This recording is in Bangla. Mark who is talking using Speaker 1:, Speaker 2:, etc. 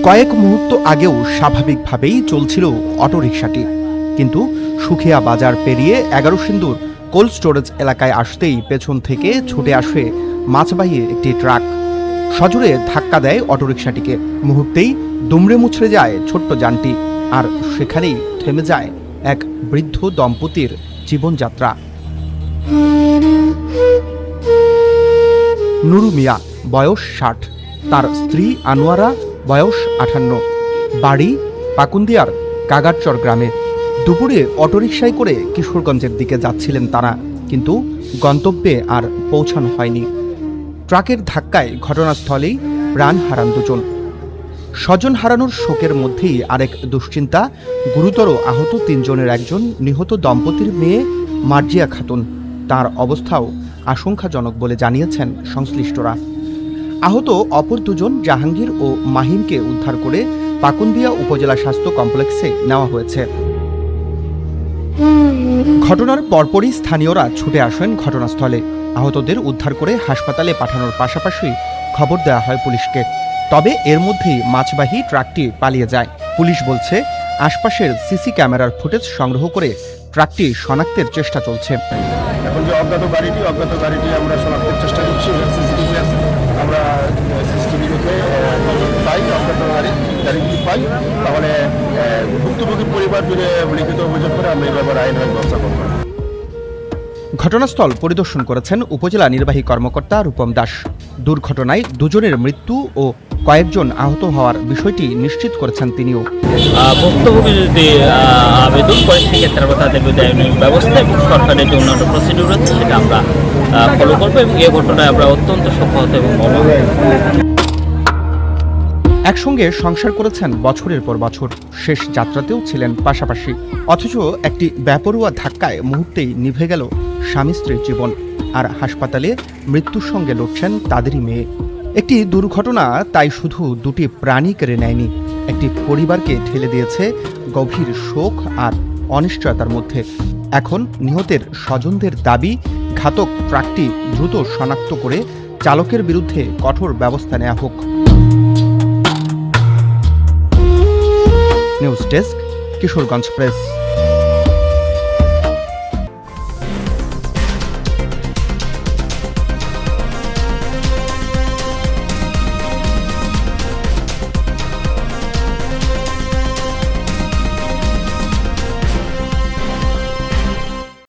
Speaker 1: কয়েক মুহূর্ত আগেও স্বাভাবিকভাবেই চলছিল অটোরিকশাটি, কিন্তু সুখিয়া বাজার পেরিয়ে 11 সিন্দুর কোল্ড স্টোরেজ এলাকায় আসতেই পেছন থেকে ছুটে আসে মাছবাহী একটি ট্রাক। সজোরে ধাক্কা দেয় অটোরিকশাটিকে। মুহূর্তেই দুমড়ে মুচড়ে যায় ছোট্ট যানটি, আর সেখানেই থেমে যায় এক বৃদ্ধ দম্পতির জীবনযাত্রা। নুরু মিয়া, বয়স 60, তার স্ত্রী আনোয়ারা, বয়স 58, বাড়ি পাকুন্দিয়ার কাগারচর গ্রামে। দুপুরে অটোরিকশায় করে কিশোরগঞ্জের দিকে যাচ্ছিলেন তারা, কিন্তু গন্তব্যে আর পৌঁছানো হয়নি। ট্রাকের ধাক্কায় ঘটনাস্থলেই প্রাণ হারান দুজন। স্বজন হারানোর শোকের মধ্যেই আরেক দুশ্চিন্তা, গুরুতর আহত 3 জনের একজন নিহত দম্পতির মেয়ে মার্জিয়া খাতুন। তার অবস্থাও আশঙ্কাজনক বলে জানিয়েছেন সংশ্লিষ্টরা। আহত অপর 2 জন জাহাঙ্গীর ও মাহিমকে উদ্ধার করে পাকুন্দিয়া উপজেলা স্বাস্থ্য কমপ্লেক্সে নেওয়া হয়েছে। ঘটনার পরপরই স্থানীয়রা ছুটে আসেন ঘটনাস্থলে। আহতদের উদ্ধার করে হাসপাতালে পাঠানোর পাশাপাশি খবর দেওয়া হয় পুলিশকে। তবে এর মধ্যেই মাছবাহী ট্রাকটি পালিয়ে যায়। পুলিশ বলছে, আশপাশের সিসি ক্যামেরার ফুটেজ সংগ্রহ করে ট্রাকটি শনাক্তের চেষ্টা চলছে।
Speaker 2: এখন যে অজ্ঞাত গাড়িটি আমরা শনাক্তের চেষ্টা করছি। সিসিটিভি আছে, আমরা সিসিটিভি দেখে পাই অজ্ঞাত গাড়িটি পাই, তাহলে ভুক্তভোগীর পরিবার যদি লিখিত অভিযোগ করে আমরা এই ব্যাপারে আইনগত ব্যবস্থা করব।
Speaker 1: ঘটনাস্থল পরিদর্শন করেছেন উপজেলা নির্বাহী কর্মকর্তা রূপম দাস। দুর্ঘটনায় 2 জনের মৃত্যু ও কয়েকজন আহত হওয়ার বিষয়টি নিশ্চিত করেছেন তিনিও।
Speaker 3: ভুক্তভোগী যদি আবেদন করে সেক্ষেত্রে আমরা তাদের বিরুদ্ধে আইনি ব্যবস্থা এবং সরকারের যে উন্নত প্রসিডিউর আছে সেটা আমরা ফলো করবো, এবং এই ঘটনায় আমরা অত্যন্ত শোকাহত এবং মর্মাহত।
Speaker 1: একসঙ্গে সংসার করেছেন বছরের পর বছর, শেষ যাত্রাতেও ছিলেন পাশাপাশি, অথচ একটি বেপরোয়া ধাক্কায় মুহূর্তেই নিভে গেল স্বামী স্ত্রীর জীবন। আর হাসপাতালে মৃত্যুর সঙ্গে লড়ছেন তাদেরই মেয়ে। একটি দুর্ঘটনা তাই শুধু 2টি প্রাণী কেড়ে নেয়নি, একটি পরিবারকে ঠেলে দিয়েছে গভীর শোক আর অনিশ্চয়তার মধ্যে। এখন নিহতের স্বজনদের দাবি, ঘাতক ট্রাকটি দ্রুত শনাক্ত করে চালকের বিরুদ্ধে কঠোর ব্যবস্থা নেওয়া হোক। News desk, Kishoreganj press.